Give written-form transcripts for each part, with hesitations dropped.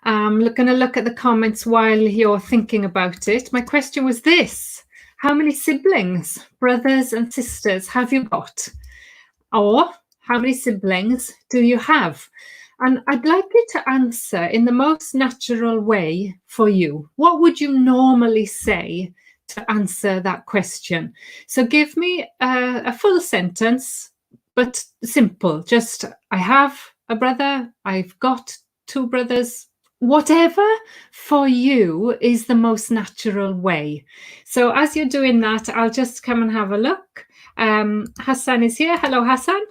I'm going to look at the comments while you're thinking about it. My question was this: how many siblings, brothers and sisters, have you got? Or how many siblings do you have? And I'd like you to answer in the most natural way for you. What would you normally say to answer that question? So give me a full sentence, but simple. Just, I have a brother, I've got two brothers. Whatever for you is the most natural way. So as you're doing that, I'll just come and have a look. Hassan is here. Hello, Hassan.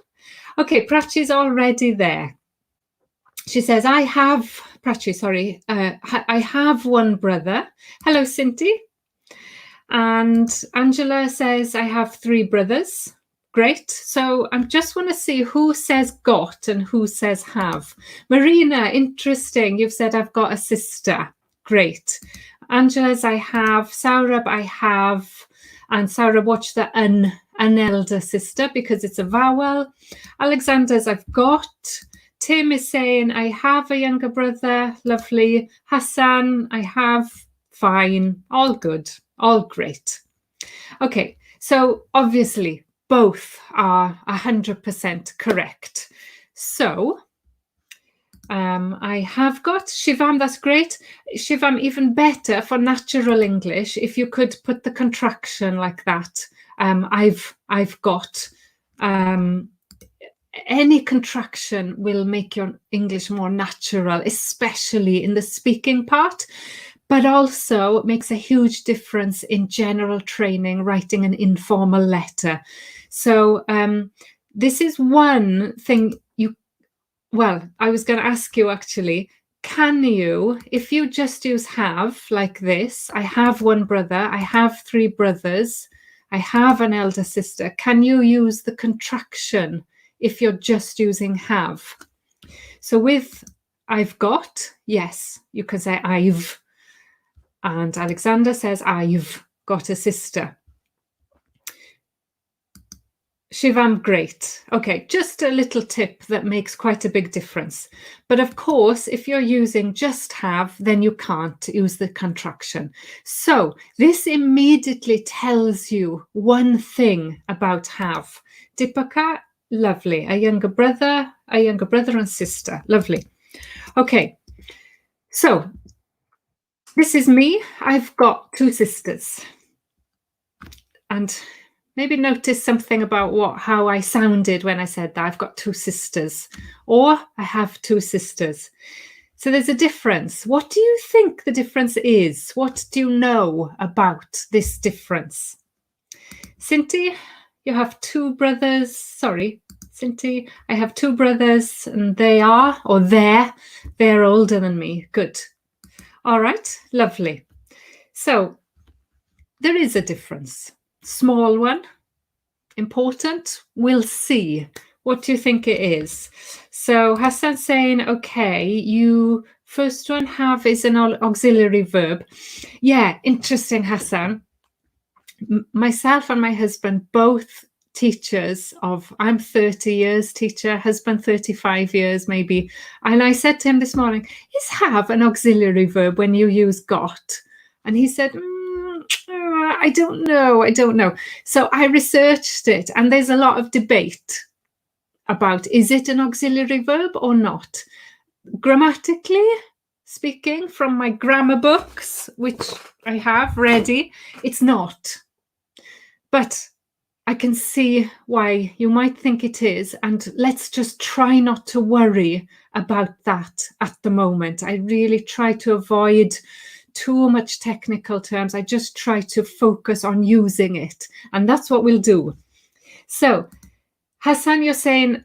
Okay, Prachi's already there. She says, I have one brother. Hello, Cindy. And Angela says, I have three brothers. Great. So I just want to see who says got and who says have. Marina, interesting. You've said I've got a sister. Great. Angela's I have. Saurabh, I have. And Saurabh, watch the an elder sister because it's a vowel. Alexander's I've got. Tim is saying, I have a younger brother. Lovely. Hassan, I have. Fine. All good. All great. Okay, so obviously both are 100% correct. So I have got Shivam, that's great. Shivam, even better for natural English, if you could put the contraction like that. I've got. Any contraction will make your English more natural, especially in the speaking part, but also makes a huge difference in general training, writing an informal letter. So this is one thing I was going to ask you actually, can you, if you just use have like this, I have one brother, I have three brothers, I have an elder sister, can you use the contraction if you're just using have? So with I've got, yes, you can say I've. And Alexander says, I've got a sister. Shivam, great. Okay, just a little tip that makes quite a big difference. But of course, if you're using just have, then you can't use the contraction. So this immediately tells you one thing about have. Deepaka, lovely. A younger brother and sister. Lovely. Okay, so this is me. I've got two sisters. And maybe notice something about how I sounded when I said that. I've got two sisters, or I have two sisters. So there's a difference. What do you think the difference is? What do you know about this difference? Cindy, you have two brothers. Sorry, Cindy, I have two brothers and they're older than me. Good. All right, lovely. So there is a difference. Small one, important, we'll see. What do you think it is? So Hassan saying, okay, you first one have is an auxiliary verb. Yeah, interesting, Hassan. Myself and my husband, both teachers of, I'm 30 years teacher, husband 35 years maybe. And I said to him this morning, is have an auxiliary verb when you use got? And he said, I don't know. So I researched it, and there's a lot of debate about, is it an auxiliary verb or not? Grammatically speaking, from my grammar books, which I have ready, it's not. But I can see why you might think it is, and let's just try not to worry about that at the moment. I really try to avoid too much technical terms. I just try to focus on using it, and that's what we'll do. So Hassan, you're saying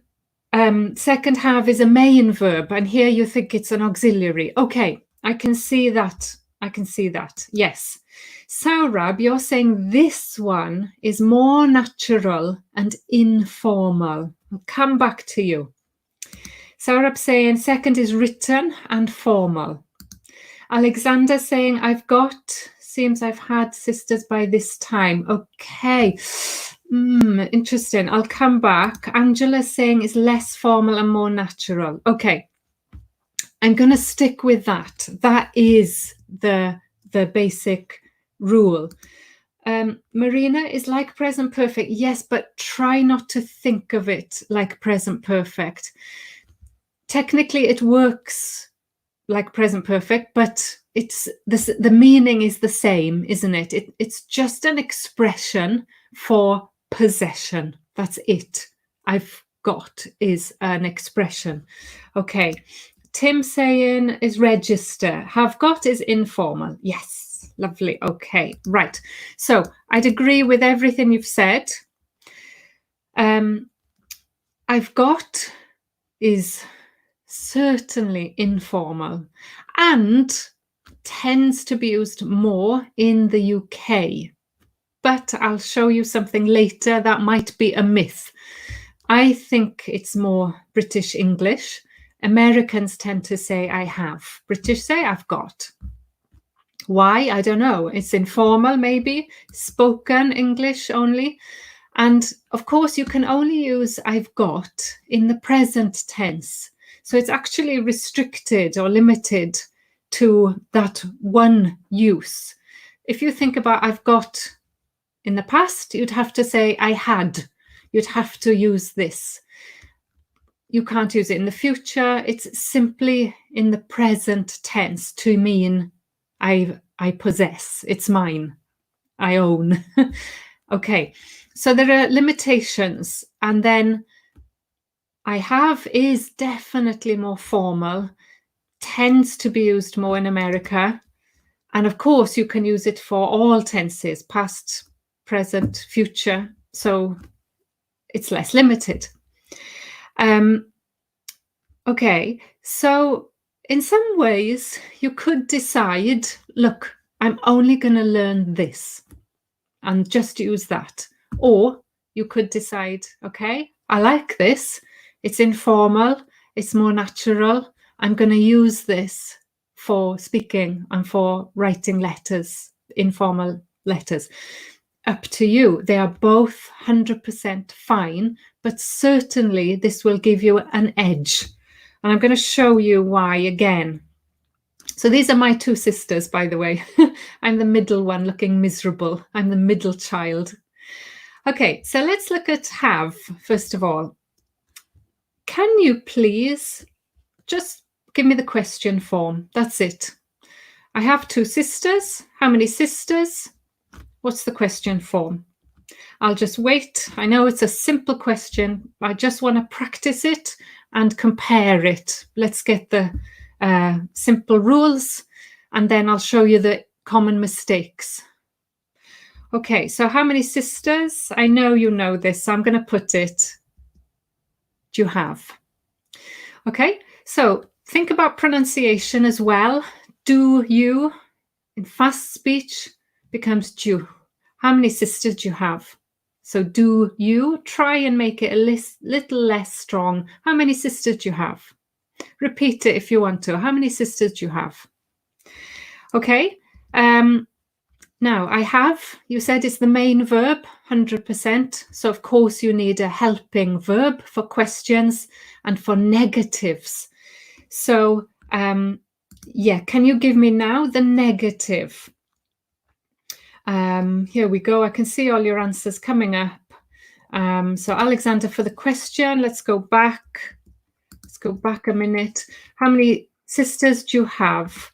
second have is a main verb, and here you think it's an auxiliary. Okay, I can see that. Yes. Saurabh, you're saying this one is more natural and informal. I'll come back to you. Saurabh saying second is written and formal. Alexander saying, seems I've had sisters by this time. Okay, interesting. I'll come back. Angela saying is less formal and more natural. Okay, I'm going to stick with that. That is the basic rule. Marina, is like present perfect. Yes, but try not to think of it like present perfect. Technically, it works like present perfect, but it's the meaning is the same, isn't it? It's just an expression for possession. That's it. I've got is an expression. Okay. Tim saying is register. Have got is informal. Yes. Lovely. Okay. Right. So I'd agree with everything you've said. I've got is certainly informal and tends to be used more in the UK. But I'll show you something later that might be a myth. I think it's more British English. Americans tend to say I have. British say I've got. Why? I don't know. It's informal, maybe. Spoken English only. And of course, you can only use I've got in the present tense. So it's actually restricted or limited to that one use. If you think about I've got in the past, you'd have to say I had. You'd have to use this. You can't use it in the future. It's simply in the present tense to mean I possess. It's mine. I own. Okay, so there are limitations. And then I have is definitely more formal, tends to be used more in America. And of course, you can use it for all tenses, past, present, future. So it's less limited. Okay, so in some ways, you could decide, look, I'm only going to learn this and just use that. Or you could decide, okay, I like this. It's informal. It's more natural. I'm going to use this for speaking and for writing letters, informal letters. Up to you. They are both 100% fine, but certainly this will give you an edge. And I'm going to show you why again. So these are my two sisters, by the way. I'm the middle one looking miserable. I'm the middle child. Okay, so let's look at have, first of all. Can you please just give me the question form? That's it. I have two sisters. How many sisters? What's the question form? I'll just wait. I know it's a simple question. I just want to practice it and compare it. Let's get the simple rules, and then I'll show you the common mistakes. Okay, so how many sisters? I know you know this, so I'm going to put it. Do you have? Okay, so think about pronunciation as well. Do you, in fast speech, becomes do. How many sisters do you have? So do you, try and make it a little less strong. How many sisters do you have? Repeat it if you want to. How many sisters do you have? Okay. Now, I have, you said it's the main verb, 100%. So, of course, you need a helping verb for questions and for negatives. So, yeah, can you give me now the negative? Here we go. I can see all your answers coming up. So, Alexander, for the question, let's go back. Let's go back a minute. How many sisters do you have?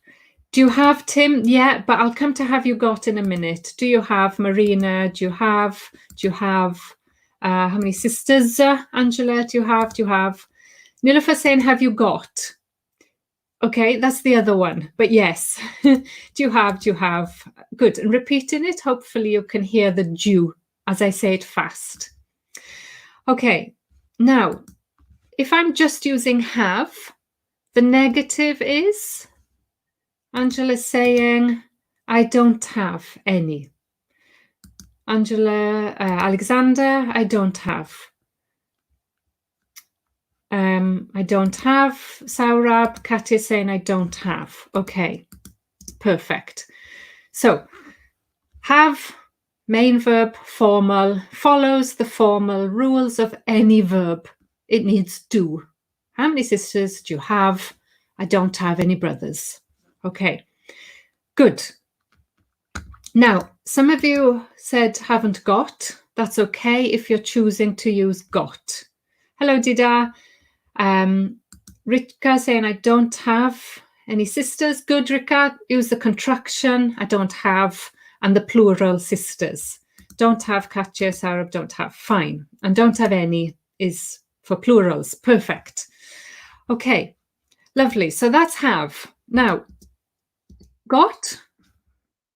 Do you have, Tim? Yeah, but I'll come to have you got in a minute. Do you have, Marina? Do you have, how many sisters, Angela? Do you have? Nilufer saying, have you got? Okay, that's the other one. But yes, do you have? Good. And repeating it, hopefully you can hear the do as I say it fast. Okay, now, if I'm just using have, the negative is... Angela's saying, I don't have any. Alexander, I don't have. I don't have. Saurabh, Katya saying, I don't have. Okay, perfect. So, have, main verb, formal, follows the formal rules of any verb. It needs do. How many sisters do you have? I don't have any brothers. Okay, good. Now, some of you said haven't got. That's okay if you're choosing to use got. Hello, Dida. Rika saying I don't have any sisters. Good, Rika. Use the contraction. I don't have, and the plural sisters. Don't have, Katya, Sarab, don't have. Fine. And don't have any is for plurals. Perfect. Okay, lovely. So that's have. Now, got.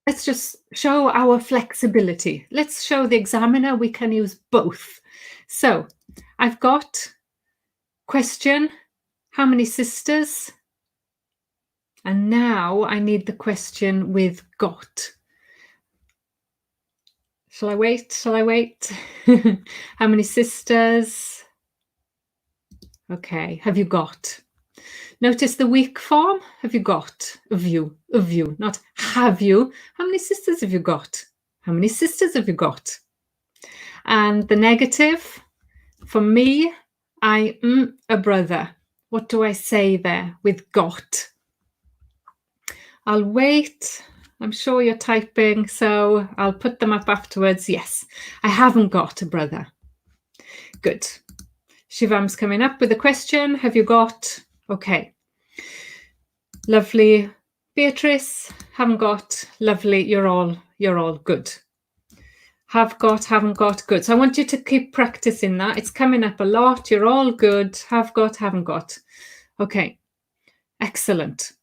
Let's just show our flexibility. Let's show the examiner we can use both. So I've got question, how many sisters? And now I need the question with got. Shall I wait? Shall I wait? How many sisters? Okay, have you got? Notice the weak form. Have you got? Of you, not have you. How many sisters have you got? How many sisters have you got? And the negative, for me, I am a brother. What do I say there with got? I'll wait. I'm sure you're typing, so I'll put them up afterwards. Yes, I haven't got a brother. Good. Shivam's coming up with a question. Have you got? Okay. Lovely. Beatrice, haven't got. Lovely. You're all good. Have got, haven't got. Good. So I want you to keep practicing that. It's coming up a lot. You're all good. Have got, haven't got. Okay. Excellent.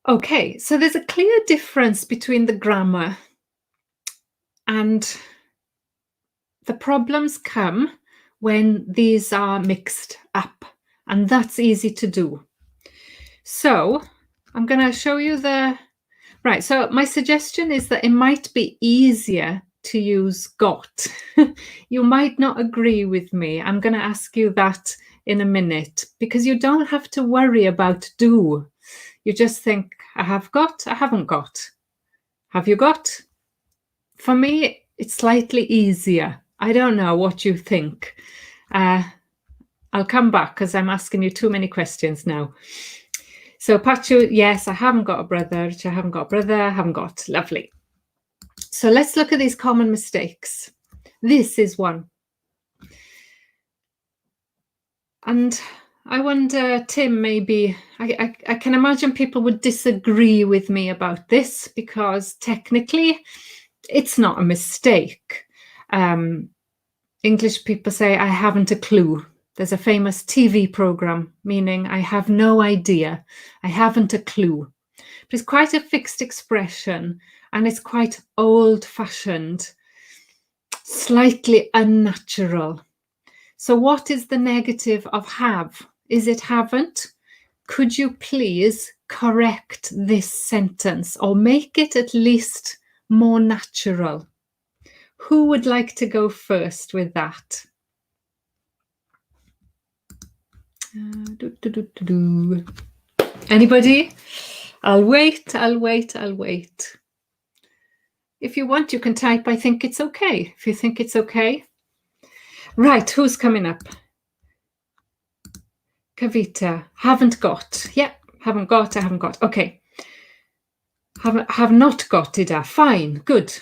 Okay. So there's a clear difference between the grammar, and the problems come when these are mixed up, and that's easy to do. So I'm going to show you right. So my suggestion is that it might be easier to use got. You might not agree with me. I'm going to ask you that in a minute, because you don't have to worry about do. You just think, I have got, I haven't got. Have you got? For me, it's slightly easier. I don't know what you think. I'll come back because I'm asking you too many questions now. So Pachu, yes, I haven't got a brother. I haven't got a brother. I haven't got. Lovely. So let's look at these common mistakes. This is one. And I wonder, Tim, maybe, I can imagine people would disagree with me about this, because technically it's not a mistake. English people say, I haven't a clue. There's a famous TV program, meaning I have no idea. I haven't a clue. But it's quite a fixed expression, and it's quite old-fashioned, slightly unnatural. So what is the negative of have? Is it haven't? Could you please correct this sentence or make it at least more natural? Who would like to go first with that? Anybody? I'll wait. If you want, you can type, I think it's okay. If you think it's okay. Right, who's coming up? Kavita, haven't got. Yeah, haven't got, I haven't got. Okay. Have not got, did I? Fine, good.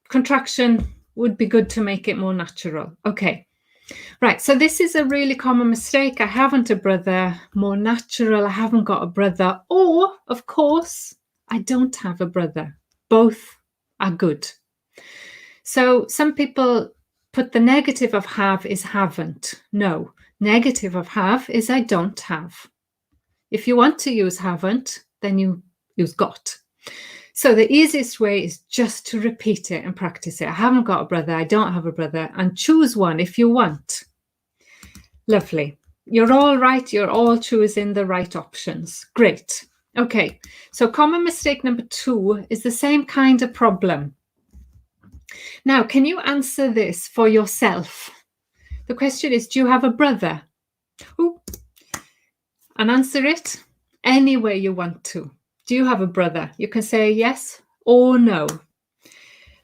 Contraction would be good to make it more natural. Okay. Right, so this is a really common mistake. I haven't a brother. More natural, I haven't got a brother. Or, of course, I don't have a brother. Both are good. So some people put the negative of have is haven't. No, negative of have is I don't have. If you want to use haven't, then you use got. So the easiest way is just to repeat it and practice it. I haven't got a brother, I don't have a brother, and choose one if you want. Lovely. You're all right. You're all choosing the right options. Great. Okay. So common mistake number 2 is the same kind of problem. Now, can you answer this for yourself? The question is, do you have a brother? Ooh. And answer it any way you want to. Do you have a brother? You can say yes or no.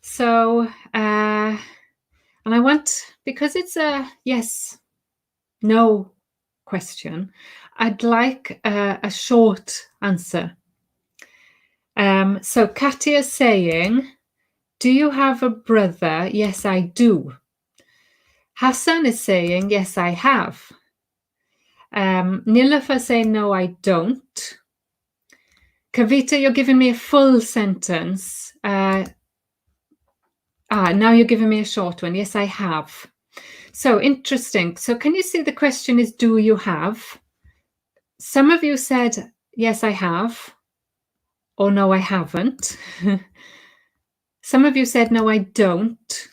So, and I want, because it's a yes, no question, I'd like a short answer. So Katia is saying, do you have a brother? Yes, I do. Hassan is saying, yes, I have. Nilofer saying, no, I don't. Kavita, you're giving me a full sentence. Now you're giving me a short one. Yes, I have. So interesting. So can you see the question is, do you have? Some of you said, yes, I have. Or no, I haven't. Some of you said, no, I don't.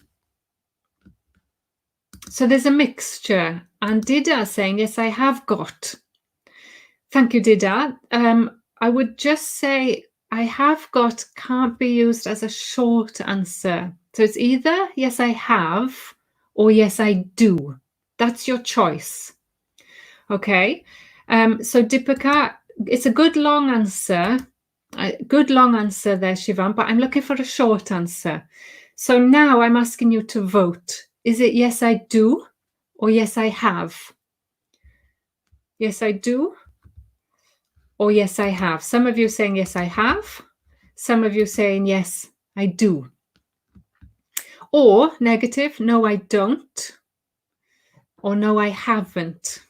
So there's a mixture. And Dida saying, yes, I have got. Thank you, Dida. I would just say, I have got can't be used as a short answer. So it's either, yes, I have, or yes, I do. That's your choice. Okay. So Deepika, it's a good long answer. Good long answer there, Shivam, but I'm looking for a short answer. So now I'm asking you to vote. Is it yes, I do, or yes, I have? Yes, I do, or yes, I have. Some of you saying yes, I have. Some of you saying yes, I do. Or negative, no, I don't, or no, I haven't.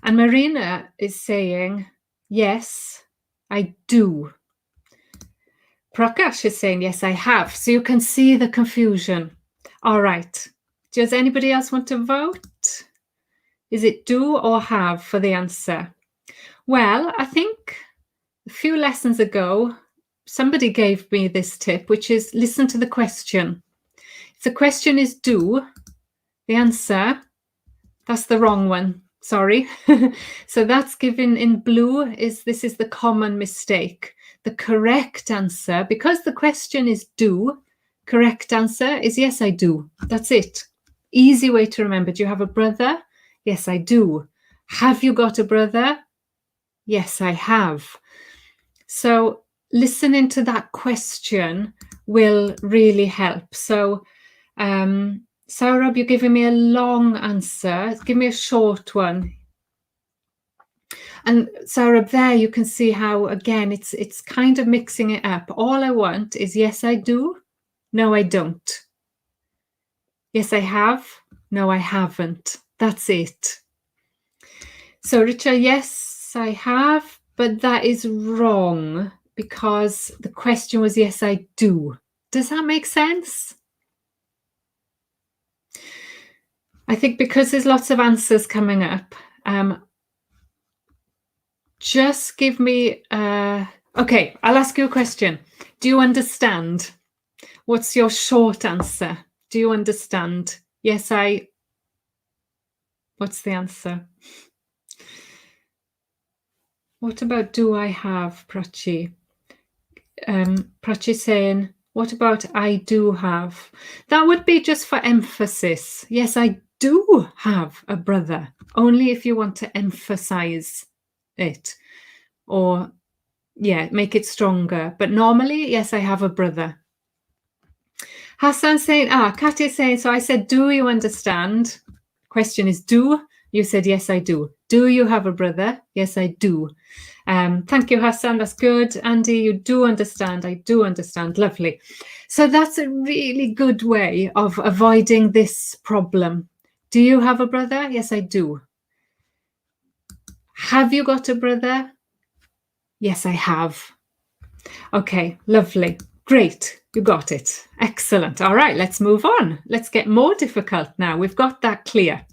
And Marina is saying, yes, I do. Prakash is saying, yes, I have. So you can see the confusion. All right. Does anybody else want to vote? Is it do or have for the answer? Well, I think a few lessons ago, somebody gave me this tip, which is listen to the question. If the question is do, the answer, that's the wrong one. Sorry. So that's given in blue. This is the common mistake. The correct answer, because the question is do, correct answer is yes, I do. That's it. Easy way to remember. Do you have a brother? Yes, I do. Have you got a brother? Yes, I have. So listening to that question will really help. So Saurabh, you're giving me a long answer. Give me a short one. And Saurabh, there you can see how, again, it's kind of mixing it up. All I want is yes, I do. No, I don't. Yes, I have. No, I haven't. That's it. So Richard, yes, I have, but that is wrong because the question was yes, I do. Does that make sense? I think because there's lots of answers coming up, just give me, okay, I'll ask you a question. Do you understand? What's your short answer? Do you understand? Yes, what's the answer? What about do I have, Prachi? Prachi saying, what about I do have? That would be just for emphasis. Yes, I do have a brother, only if you want to emphasize it or, yeah, make it stronger. But normally, yes, I have a brother. Hassan saying, Katia saying, so I said, do you understand? Question is do. You said, yes, I do. Do you have a brother? Yes, I do. Thank you, Hassan. That's good. Andy, you do understand. I do understand. Lovely. So that's a really good way of avoiding this problem. Do you have a brother? Yes, I do. Have you got a brother? Yes, I have. Okay, lovely. Great. You got it. Excellent. All right, let's move on. Let's get more difficult now. We've got that clear.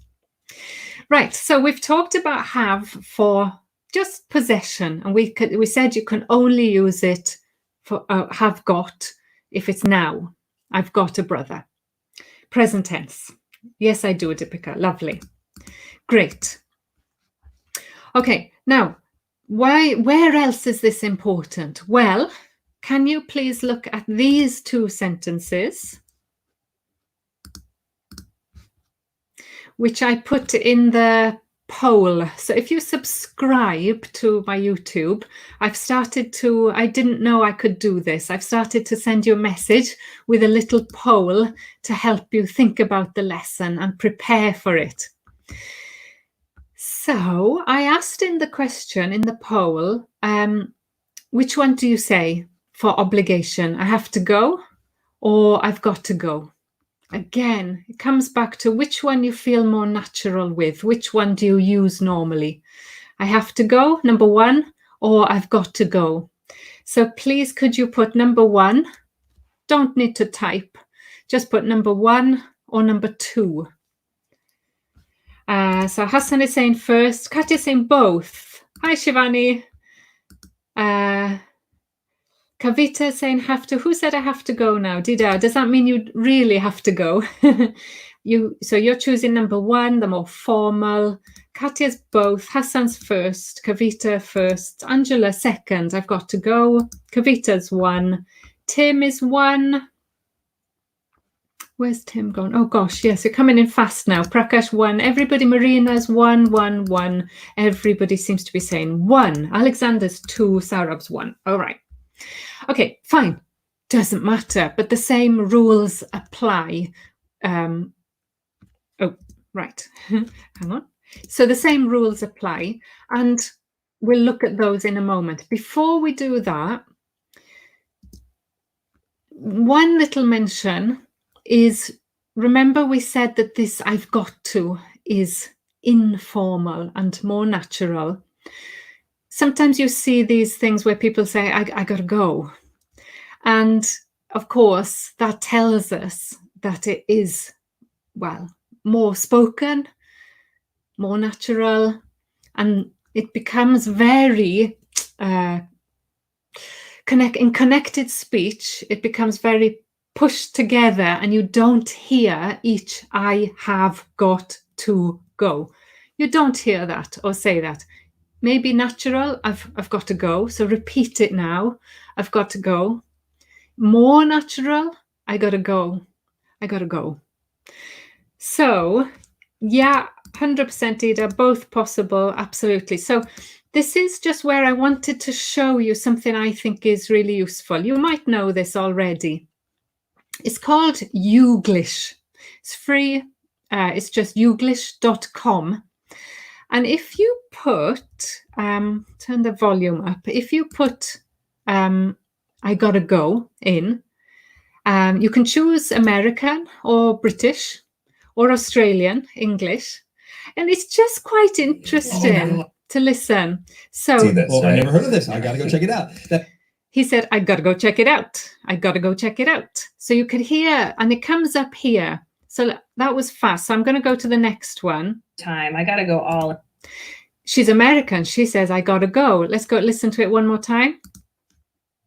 Right, so we've talked about have for just possession, and we said you can only use it for have got if it's now. I've got a brother. Present tense. Yes, I do, Deepika. Lovely. Great. Okay, now, where else is this important? Well, can you please look at these two sentences, which I put in the poll. So if you subscribe to my YouTube, I didn't know I could do this. I've started to send you a message with a little poll to help you think about the lesson and prepare for it. So I asked in the question, in the poll, which one do you say for obligation? I have to go or I've got to go? Again, it comes back to which one you feel more natural with. Which one do you use normally? I have to go, number one, or I've got to go. So please, could you put number one? Don't need to type. Just put number one or number two. So Hassan is saying first. Katya is saying both. Hi, Shivani. Kavita is saying have to. Who said I have to go now? Dida, does that mean you really have to go? So you're choosing number one, the more formal. Katya's both. Hassan's first. Kavita first. Angela second. I've got to go. Kavita's one. Tim is one. Where's Tim gone? Oh gosh, yes, you're coming in fast now. Prakash one. Everybody, Marina's one, one, one. Everybody seems to be saying one. Alexander's two. Sarab's one. All right. Okay, fine. Doesn't matter, but the same rules apply. Oh, right. Hang on. So the same rules apply, and we'll look at those in a moment. Before we do that, one little mention is, remember we said that this I've got to is informal and more natural. Sometimes you see these things where people say, I got to go. And of course, that tells us that it is, well, more spoken, more natural, and it becomes very, in connected speech, it becomes very pushed together and you don't hear each I have got to go. You don't hear that or say that. Maybe natural, I've got to go. So repeat it now. I've got to go. More natural, I got to go. I got to go. So yeah, 100% Ida, both possible, absolutely. So this is just where I wanted to show you something I think is really useful. You might know this already. It's called Youglish. It's free. It's just youglish.com. And if you put, turn the volume up. If you put I gotta go in, you can choose American or British or Australian English. And it's just quite interesting to listen. So I never heard of this. I gotta go check it out. He said, I gotta go check it out. I gotta go check it out. So you could hear, and it comes up here. So that was fast. So I'm going to go to the next one. I gotta go all. She's American. She says, I gotta go. Let's go listen to it one more time.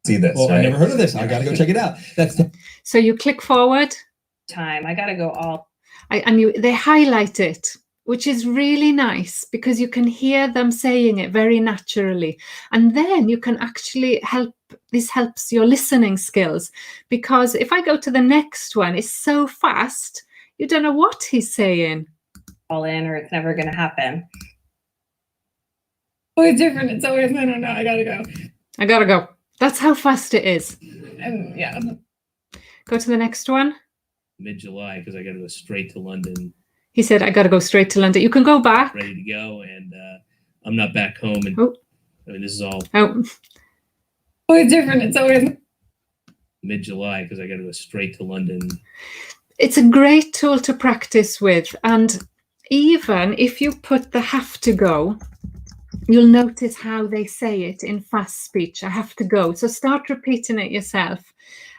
See this. I never heard of this. I gotta go check it out. So you click forward. I gotta go all. They highlight it, which is really nice because you can hear them saying it very naturally. And then you can actually this helps your listening skills, because if I go to the next one, it's so fast, you don't know what he's saying. All in, or it's never going to happen. Oh, it's different. It's always, no, I gotta go. I gotta go. That's how fast it is. And yeah. Go to the next one. Mid-July, because I gotta go straight to London. He said, I gotta go straight to London. You can go back. Ready to go, and I'm not back home. And I mean, this is all Oh, it's different. It's always mid-July, because I gotta go straight to London. It's a great tool to practice with. And even if you put the have to go, you'll notice how they say it in fast speech. I have to go. So start repeating it yourself.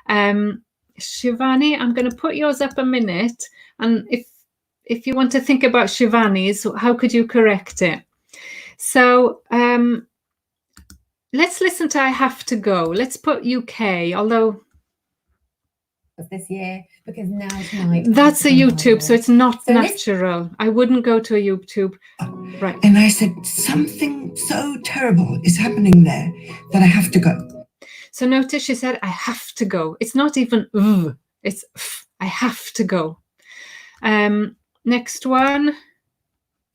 Shivani, I'm going to put yours up a minute. And if you want to think about Shivani's, how could you correct it? So let's listen to I have to go. Let's put UK, although this year, because now it's night. That's a YouTube, so it's not natural. I wouldn't go to a YouTube. Right. And I said, something so terrible is happening there that I have to go. So notice she said, I have to go. It's not even it's I have to go. Next one.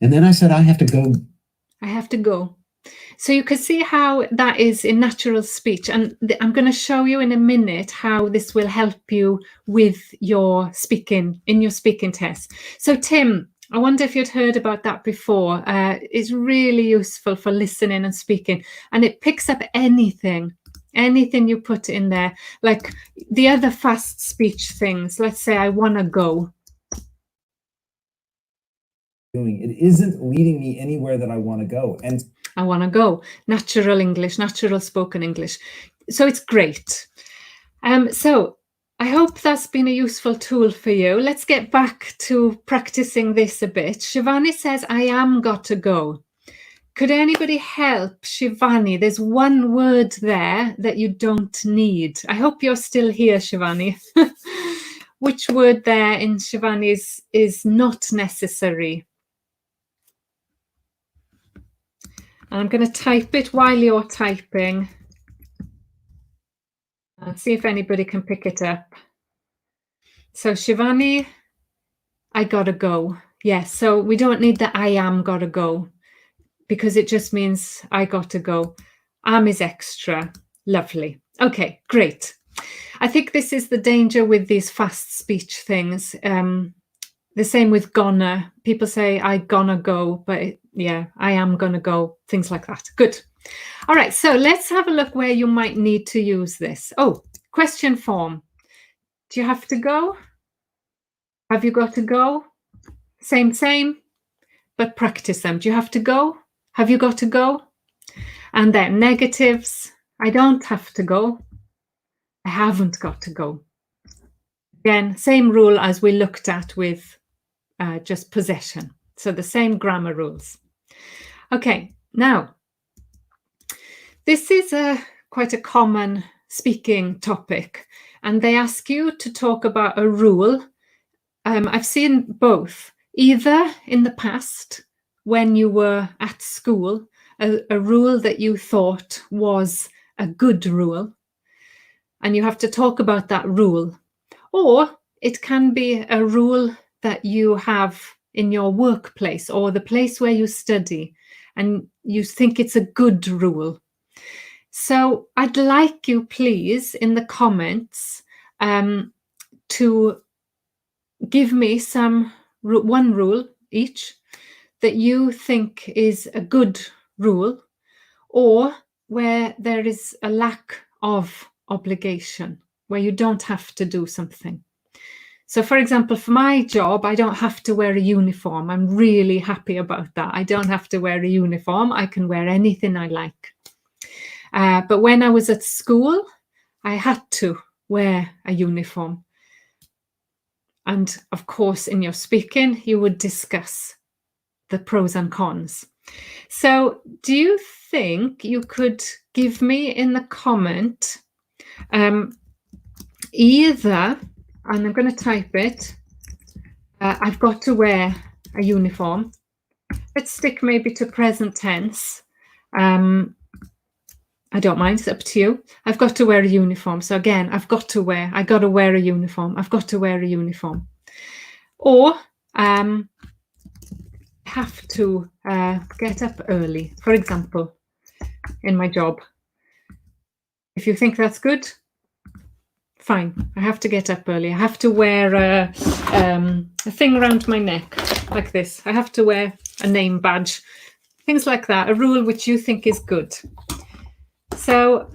And then I said, I have to go. I have to go. So you can see how that is in natural speech. And I'm going to show you in a minute how this will help you with your speaking, in your speaking test. So Tim, I wonder if you'd heard about that before. It's really useful for listening and speaking, and it picks up anything you put in there, like the other fast speech things. Let's say I want to go. It isn't leading me anywhere that I want to go. And I want to go. Natural English, natural spoken English. So it's great. So I hope that's been a useful tool for you. Let's get back to practicing this a bit. Shivani says, I am got to go. Could anybody help Shivani? There's one word there that you don't need. I hope you're still here, Shivani. Which word there in Shivani's is not necessary? I'm going to type it while you're typing. See if anybody can pick it up. So Shivani, I gotta go. Yes, so we don't need the I am gotta go, because it just means I got to go. Am is extra. Lovely. Okay, great. I think this is the danger with these fast speech things. The same with gonna. People say I gonna go, but yeah, I am gonna go. Things like that. Good. All right, so let's have a look where you might need to use this. Oh, question form. Do you have to go? Have you got to go? Same, but practice them. Do you have to go? Have you got to go? And then negatives. I don't have to go. I haven't got to go. Again, same rule as we looked at with just possession. So the same grammar rules. Okay, now, this is quite a common speaking topic, and they ask you to talk about a rule. I've seen both, either in the past when you were at school, a rule that you thought was a good rule, and you have to talk about that rule, or it can be a rule that you have in your workplace or the place where you study, and you think it's a good rule. So I'd like you, please, in the comments, to give me one rule each that you think is a good rule, or where there is a lack of obligation, where you don't have to do something. So, for example, for my job, I don't have to wear a uniform. I'm really happy about that. I don't have to wear a uniform. I can wear anything I like. But when I was at school, I had to wear a uniform. And of course, in your speaking, you would discuss the pros and cons. So do you think you could give me in the comment either, and I'm going to type it, I've got to wear a uniform. Let's stick maybe to present tense. I don't mind, it's up to you. I've got to wear a uniform. So again, I got to wear a uniform. I've got to wear a uniform. Or have to get up early, for example, in my job. If you think that's good, fine. I have to get up early. I have to wear a thing around my neck like this. I have to wear a name badge, things like that. A rule which you think is good. So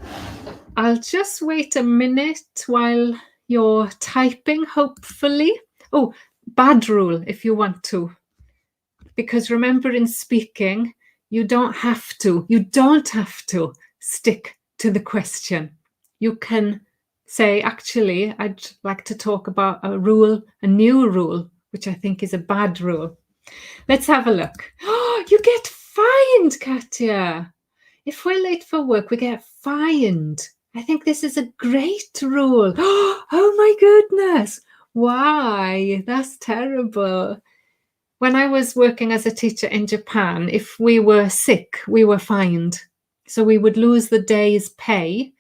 I'll just wait a minute while you're typing, hopefully. Oh, bad rule if you want to. Because remember, in speaking, you don't have to stick to the question. You can say, actually, I'd like to talk about a rule, a new rule, which I think is a bad rule. Let's have a look. Oh, you get fined, Katya. If we're late for work, we get fined. I think this is a great rule. Oh my goodness. Why? That's terrible. When I was working as a teacher in Japan, if we were sick, we were fined. So we would lose the day's pay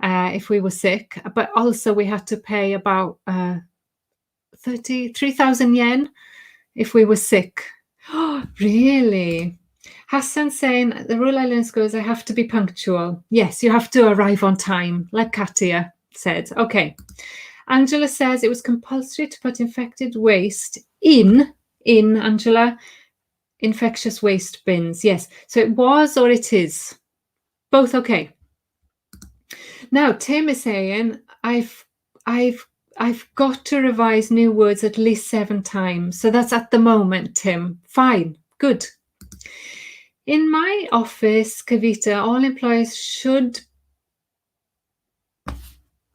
if we were sick, but also we had to pay about 3,000 yen if we were sick. Oh, really? Hassan saying, the rule I learned in school is I have to be punctual. Yes, you have to arrive on time, like Katya said. Okay. Angela says it was compulsory to put infected waste in In, Angela? Infectious waste bins. Yes. So it was or it is. Both okay. Now, Tim is saying, I've got to revise new words at least 7 times. So that's at the moment, Tim. Fine. Good. In my office, Kavita, all employees should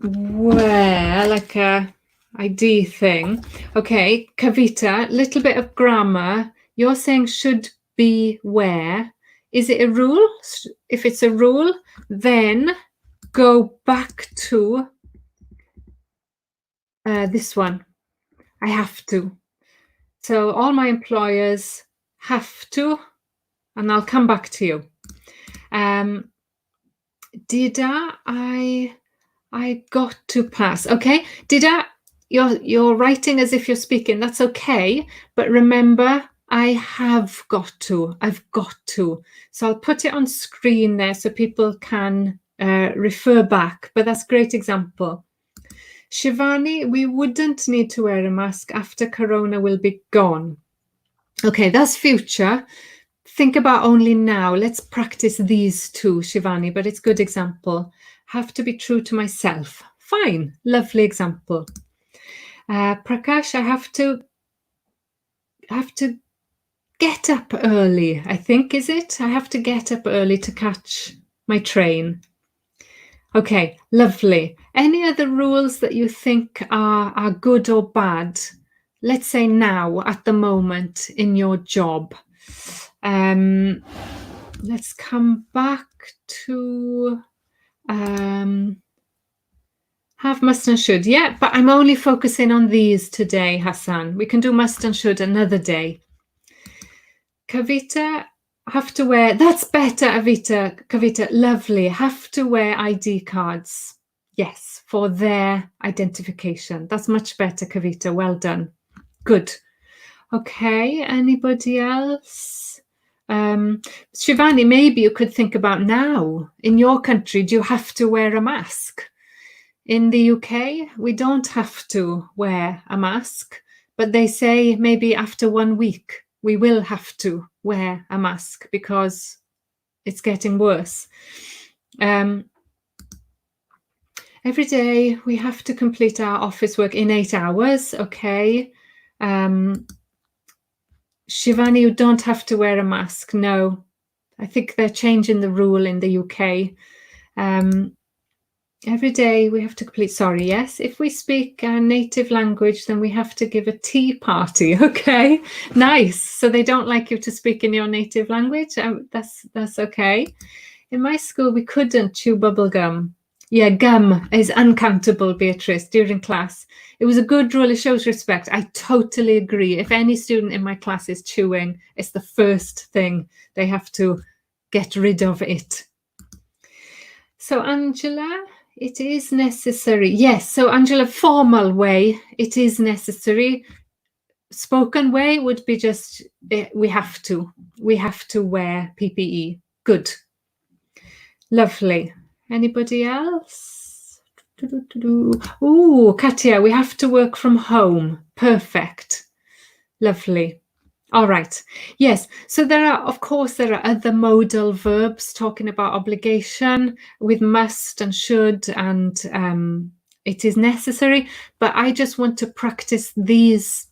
wear like a ID thing. Okay, Kavita, little bit of grammar. You're saying should be wear. Is it a rule? If it's a rule, then go back to this one. I have to. So all my employers have to, and I'll come back to you. Dida, I got to pass. Okay, Dida, you're writing as if you're speaking. That's okay, but remember, I have got to. I've got to. So I'll put it on screen there so people can refer back. But that's a great example. Shivani, we wouldn't need to wear a mask after Corona will be gone. Okay, that's future. Think about only now. Let's practice these two, Shivani, but it's a good example. Have to be true to myself. Fine, lovely example. Prakash, I have to get up early, I think, is it? I have to get up early to catch my train. Okay, lovely. Any other rules that you think are good or bad? Let's say now, at the moment, in your job. Let's come back to have must and should. Yeah, but I'm only focusing on these today, Hassan. We can do must and should another day. Kavita, have to wear, that's better, Kavita, lovely. Have to wear ID cards. Yes, for their identification. That's much better, Kavita. Well done. Good. Okay, anybody else? Shivani, maybe you could think about now. In your country, do you have to wear a mask? In the UK, we don't have to wear a mask, but they say maybe after 1 week, we will have to wear a mask because it's getting worse. Every day we have to complete our office work in 8 hours. Okay. Shivani, you don't have to wear a mask. No, I think they're changing the rule in the UK. Every day we have to complete, sorry, yes. If we speak our native language, then we have to give a tea party. Okay, nice. So they don't like you to speak in your native language. That's okay. In my school, we couldn't chew bubble gum. Yeah, gum is uncountable, Beatrice, during class. It was a good rule. It shows respect. I totally agree. If any student in my class is chewing, it's the first thing. They have to get rid of it. So, Angela, it is necessary. Yes, so Angela, formal way, it is necessary. Spoken way would be just, we have to wear PPE. Good. Lovely. Anybody else? Ooh, Katya, we have to work from home. Perfect. Lovely. All right. Yes. So there are other modal verbs talking about obligation with must and should and it is necessary. But I just want to practice these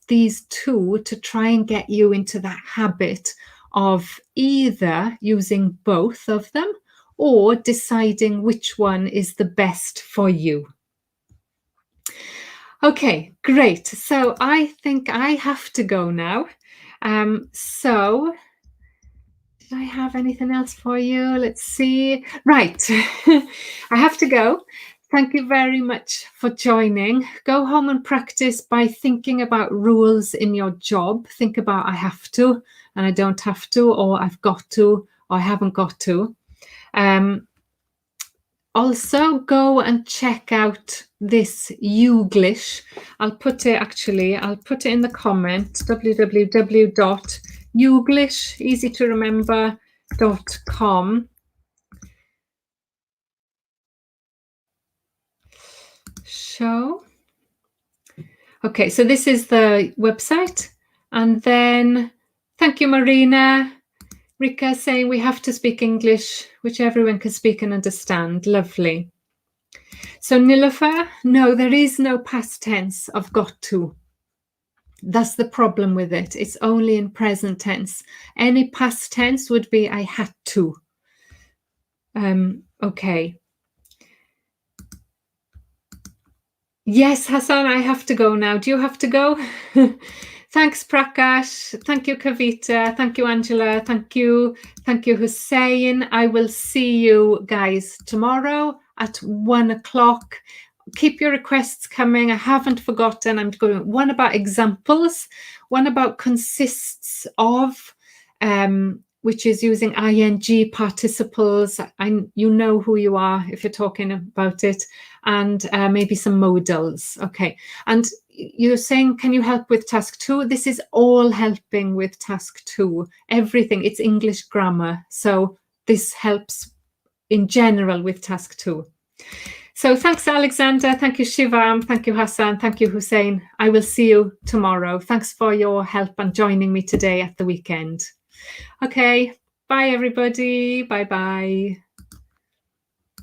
two to try and get you into that habit of either using both of them or deciding which one is the best for you. Okay, great. So I think I have to go now. So did I have anything else for you? Let's see. Right, I have to go. Thank you very much for joining. Go home and practice by thinking about rules in your job. Think about I have to and I don't have to, or I've got to, or I haven't got to. Also, go and check out this Youglish. I'll put it in the comments, www.youglish, easy to remember.com. Show. Okay, so this is the website. And then, thank you, Marina. Rika saying we have to speak English, which everyone can speak and understand. Lovely. So Nilofer, no, there is no past tense of got to. That's the problem with it. It's only in present tense. Any past tense would be I had to. Okay. Yes, Hassan, I have to go now. Do you have to go? Thanks, Prakash. Thank you, Kavita. Thank you, Angela. Thank you. Thank you, Hussein. I will see you guys tomorrow at 1 o'clock. Keep your requests coming. I haven't forgotten. I'm going one about examples, one about consists of, which is using ing participles. You know who you are if you're talking about it, and maybe some modals. Okay. And you're saying, can you help with task 2? This is all helping with task 2. Everything. It's English grammar. So this helps in general with task 2. So thanks, Alexander. Thank you, Shivam. Thank you, Hassan. Thank you, Hussein. I will see you tomorrow. Thanks for your help and joining me today at the weekend. Okay. Bye, everybody. Bye-bye.